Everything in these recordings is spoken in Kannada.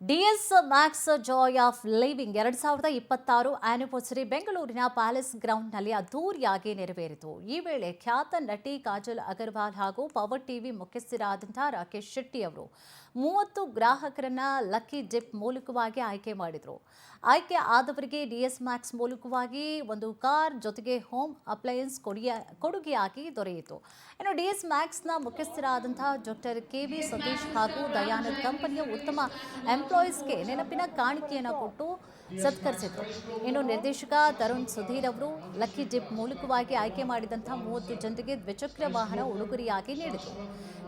DS max joy of living 2026 anniversary ಬೆಂಗಳೂರಿನ ಪ್ಯಾಲೇಸ್ ಗ್ರೌಂಡ್ನಲ್ಲಿ ಅದ್ದೂರಿಯಾಗಿ ನೆರವೇರಿತು. ಈ ವೇಳೆ ಖ್ಯಾತ ನಟಿ ಕಾಜಲ್ ಅಗರ್ವಾಲ್ ಹಾಗೂ ಪವರ್ ಟಿವಿ ಮುಖ್ಯಸ್ಥರಾದಂತಹ ರಾಕೇಶ್ ಶೆಟ್ಟಿ ಅವರು 30 ಗ್ರಾಹಕರನ್ನ ಲಕ್ಕಿ ಡಿಪ್ ಮೂಲಕವಾಗಿ ಆಯ್ಕೆ ಮಾಡಿದರು. ಆಯ್ಕೆ ಆದವರಿಗೆ ಡಿಎಸ್ ಮ್ಯಾಕ್ಸ್ ಮೂಲಕವಾಗಿ ಒಂದು ಕಾರ್ ಜೊತೆಗೆ ಹೋಮ್ ಅಪ್ಲಯನ್ಸ್ ಕೊಡುಗೆಯಾಗಿ ದೊರೆಯಿತು. ಇನ್ನು ಡಿಎಸ್ ಮ್ಯಾಕ್ಸ್ನ ಮುಖ್ಯಸ್ಥರಾದಂತಹ ಡಾಕ್ಟರ್ ಕೆವಿ ಸತೀಶ್ ಹಾಗೂ ದಯಾನಂದ್ ಕಂಪನಿಯ ಉತ್ತಮ ಎಂಪ್ಲಾಯೀಸ್ಗೆ ನೆನಪಿನ ಕಾಣಿಕೆಯನ್ನು ಕೊಟ್ಟು ಸತ್ಕರಿಸಿದರು. ಇನ್ನು ನಿರ್ದೇಶಕ ತರುಣ್ ಸುಧೀರ್ ಅವರು ಲಕ್ಕಿ ಡಿಪ್ ಮೂಲಕವಾಗಿ ಆಯ್ಕೆ ಮಾಡಿದಂತಹ 30 ಜನರಿಗೆ ದ್ವಿಚಕ್ರ ವಾಹನ ಉಡುಗೊರೆಯಾಗಿ ನೀಡಿದರು.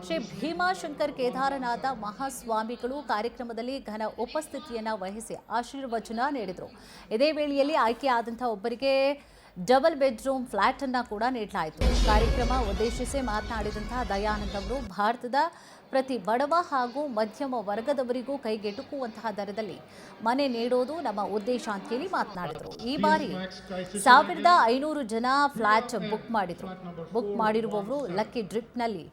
ಶ್ರೀ ಭೀಮಾಶಂಕರ್ ಕೇದಾರನಾಥ ಮಹಾಸ್ವಾಮಿಗಳು ಕಾರ್ಯಕ್ರಮದಲ್ಲಿ ಘನ ಉಪಸ್ಥಿತಿಯನ್ನು ವಹಿಸಿ ಆಶೀರ್ವಚನ ನೀಡಿದರು. ಇದೇ ವೇಳೆಯಲ್ಲಿ ಆಯ್ಕೆಯಾದಂತಹ ಒಬ್ಬರಿಗೆ ಡಬಲ್ ಬೆಡ್ರೂಮ್ ಫ್ಲಾಟ್ ಅನ್ನು ಕೂಡ ನೀಡಲಾಯಿತು. ಕಾರ್ಯಕ್ರಮ ಉದ್ದೇಶಿಸಿ ಮಾತನಾಡಿದಂತಹ ದಯಾನಂದ್ ಅವರು ಭಾರತದ ಪ್ರತಿ ಬಡವ ಹಾಗೂ ಮಧ್ಯಮ ವರ್ಗದವರಿಗೂ ಕೈಗೆಟುಕುವಂತಹ ದರದಲ್ಲಿ ಮನೆ ನೀಡೋದು ನಮ್ಮ ಉದ್ದೇಶ ಅಂತ ಹೇಳಿ ಮಾತನಾಡಿದರು. ಈ ಬಾರಿ 1500 ಜನ ಫ್ಲಾಟ್ ಬುಕ್ ಮಾಡಿರುವವರು ಲಕ್ಕಿ ಡ್ರಿಪ್ನಲ್ಲಿ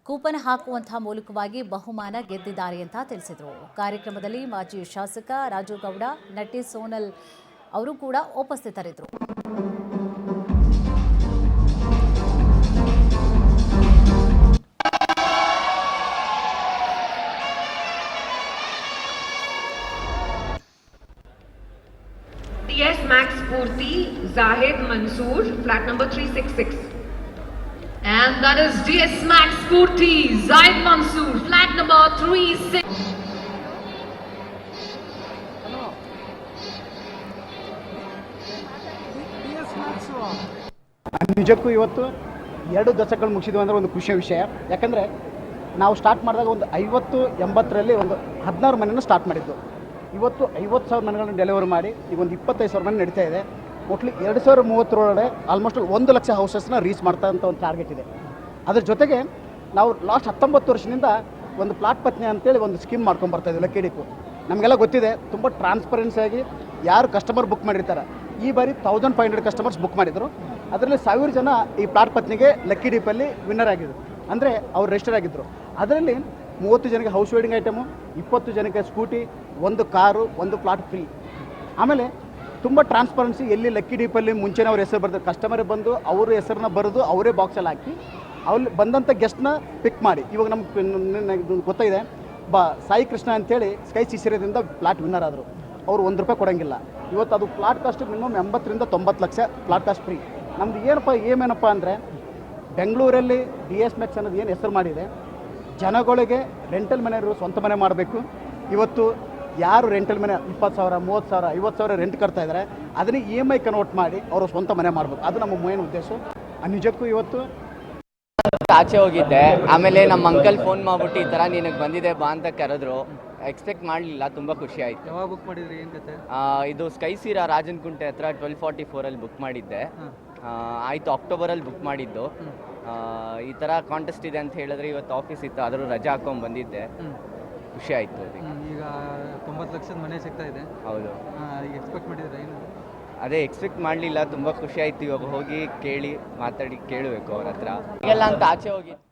ಕೂಪನ್ ಹಾಕುವಂತಹ ಮೂಲಕವಾಗಿ ಬಹುಮಾನ ಗೆದ್ದಿದ್ದಾರೆ ಅಂತ ತಿಳಿಸಿದರು. ಕಾರ್ಯಕ್ರಮದಲ್ಲಿ ಮಾಜಿ ಶಾಸಕ ರಾಜು ಗೌಡ, ನಟಿ ಸೋನಲ್ ಅವರು ಕೂಡ ಉಪಸ್ಥಿತರಿದ್ದರು. DS Max Purti Zahid Mansoor, flat number 366. And that is DS Max Purti Zahid Mansoor, flat number 36. ನಿಜಕ್ಕೂ ಇವತ್ತು 2 ದಶಕಗಳು ಮುಗಿಸಿದ್ವು ಅಂದರೆ ಒಂದು ಖುಷಿಯ ವಿಷಯ. ಯಾಕಂದರೆ ನಾವು ಸ್ಟಾರ್ಟ್ ಮಾಡಿದಾಗ ಒಂದು 50-80ರಲ್ಲಿ ಒಂದು 16 ಮನೆಯನ್ನು ಸ್ಟಾರ್ಟ್ ಮಾಡಿದ್ದು. ಇವತ್ತು 50,000 ಮನೆಗಳನ್ನು ಡೆಲಿವರಿ ಮಾಡಿ ಈಗ ಒಂದು 25,000 ಮನೆ ನಡೀತಾ ಇದೆ. ಒಟ್ಲಿ 2030 ಆಲ್ಮೋಸ್ಟ್ 1 ಲಕ್ಷ ಹೌಸಸ್ನ ರೀಚ್ ಮಾಡ್ತಾ ಅಂತ ಒಂದು ಟಾರ್ಗೆಟ್ ಇದೆ. ಅದ್ರ ಜೊತೆಗೆ ನಾವು ಲಾಸ್ಟ್ 19 ವರ್ಷದಿಂದ ಒಂದು ಪ್ಲಾಟ್ ಪತ್ನಿ ಅಂತೇಳಿ ಒಂದು ಸ್ಕೀಮ್ ಮಾಡ್ಕೊಂಡು ಬರ್ತಾಯಿದ್ವಿ ಲಕ್ಕಿ ಡಿಪ್ಪು. ನಮಗೆಲ್ಲ ಗೊತ್ತಿದೆ, ತುಂಬ ಟ್ರಾನ್ಸ್ಪರೆನ್ಸಿಯಾಗಿ ಯಾರು ಕಸ್ಟಮರ್ ಬುಕ್ ಮಾಡಿರ್ತಾರೆ. ಈ ಬಾರಿ 1500 ಕಸ್ಟಮರ್ಸ್ ಬುಕ್ ಮಾಡಿದರು. ಅದರಲ್ಲಿ 1000 ಜನ ಈ ಪ್ಲಾಟ್ ಪತ್ನಿಗೆ ಲಕ್ಕಿ ಡಿಪ್ಪಲ್ಲಿ ವಿನ್ನರ್ ಆಗಿದ್ರು, ಅಂದರೆ ಅವ್ರು ರಿಜಿಸ್ಟರ್ ಆಗಿದ್ದರು. ಅದರಲ್ಲಿ 30 ಜನಕ್ಕೆ ಹೌಸ್ ವೆಡ್ಡಿಂಗ್ ಐಟಮು, 20 ಜನಕ್ಕೆ ಸ್ಕೂಟಿ, 1 ಕಾರು, 1 ಪ್ಲಾಟ್ ಫ್ರೀ. ಆಮೇಲೆ ತುಂಬ ಟ್ರಾನ್ಸ್ಪರೆನ್ಸಿ, ಎಲ್ಲಿ ಲಕ್ಕಿ ಡಿಪ್ಪಲ್ಲಿ ಮುಂಚೆನೇ ಅವ್ರ ಹೆಸರು ಬರ್ತಾರೆ, ಕಸ್ಟಮರ್ ಬಂದು ಅವ್ರ ಹೆಸರನ್ನ ಬರೆದು ಅವರೇ ಬಾಕ್ಸಲ್ಲಿ ಹಾಕಿ ಅಲ್ಲಿ ಬಂದಂಥ ಗೆಸ್ಟ್ನ ಪಿಕ್ ಮಾಡಿ. ಇವಾಗ ನಮ್ಗೆ ಗೊತ್ತಾಗಿದೆ, ಸಾಯಿ ಕೃಷ್ಣ ಅಂತೇಳಿ ಸ್ಕೈ ಸಿಸಿರದಿಂದ ಪ್ಲಾಟ್ ವಿನ್ನರ್ ಆದರು. ಅವರು ₹1 ಕೊಡೋಂಗಿಲ್ಲ. ಇವತ್ತು ಅದು plot cost minimum 80-90 lakh plot cost free. ನಮ್ದು ಏನೇನಪ್ಪ ಅಂದರೆ ಬೆಂಗಳೂರಲ್ಲಿ DS ಮ್ಯಾಕ್ಸ್ ಅನ್ನೋದು ಏನು ಹೆಸರು ಮಾಡಿದೆ, ಜನಗಳಿಗೆ ರೆಂಟಲ್ ಮನೆ ಇರೋ ಸ್ವಂತ ಮನೆ ಮಾಡಬೇಕು. ಇವತ್ತು ಯಾರು ರೆಂಟಲ್ ಮನೆ 20,000, 30,000, 50,000 ರೆಂಟ್ ಕಟ್ತಾ ಇದ್ದಾರೆ, ಅದನ್ನೇ EMI ಕನ್ವರ್ಟ್ ಮಾಡಿ ಅವರು ಸ್ವಂತ ಮನೆ ಮಾಡಬೇಕು. ಅದು ನಮ್ಮ ಮೇನ್ ಉದ್ದೇಶ. ನಿಜಕ್ಕೂ ಇವತ್ತು ಆಚೆ ಹೋಗಿದ್ದೆ. ಆಮೇಲೆ ನಮ್ಮ ಅಂಕಲ್ ಫೋನ್ ಮಾಡ್ಬಿಟ್ಟು ಈ ಥರ ನಿನಗೆ ಬಂದಿದೆ ಬಾ ಅಂತ ಕರೆದ್ರು. ಎಕ್ಸ್ಪೆಕ್ಟ್ ಮಾಡಲಿಲ್ಲ, ತುಂಬ ಖುಷಿ ಆಯಿತು. ಯಾವಾಗ ಬುಕ್ ಮಾಡಿದ್ರಿ, ಏನು ಕತೆ? ಇದು ಸ್ಕೈ ಸೀರಾ ರಾಜನಕುಂಟೆ ಹತ್ರ 1244 ಬುಕ್ ಮಾಡಿದ್ದೆ. ಆಯಿತು, ಅಕ್ಟೋಬರಲ್ಲಿ ಬುಕ್ ಮಾಡಿದ್ದು. ಈ ಥರ ಕಾಂಟೆಸ್ಟ್ ಇದೆ ಅಂತ ಹೇಳಿದ್ರೆ ಇವತ್ತು ಆಫೀಸ್ ಇತ್ತು, ಅದರ ರಜೆ ಹಾಕೊಂಡು ಬಂದಿದ್ದೆ. ಖುಷಿ ಆಯಿತು. ಈಗ 90 ಲಕ್ಷದ ಮನೆ ಸಿಗ್ತಾ ಇದೆ. ಹೌದು. ಈಗ ಎಕ್ಸ್ಪೆಕ್ಟ್ ಮಾಡಿದ್ರೆ ಏನು? ಅದೇ ಎಕ್ಸ್ಪೆಕ್ಟ್ ಮಾಡಲಿಲ್ಲ, ತುಂಬ ಖುಷಿ ಆಯಿತು. ಇವಾಗ ಹೋಗಿ ಕೇಳಿ ಮಾತಾಡಿ ಕೇಳಬೇಕು ಅವ್ರ ಹತ್ರ. ಈಗೆಲ್ಲ ಅಂತ ಆಚೆ ಹೋಗಿದ್ದೆ.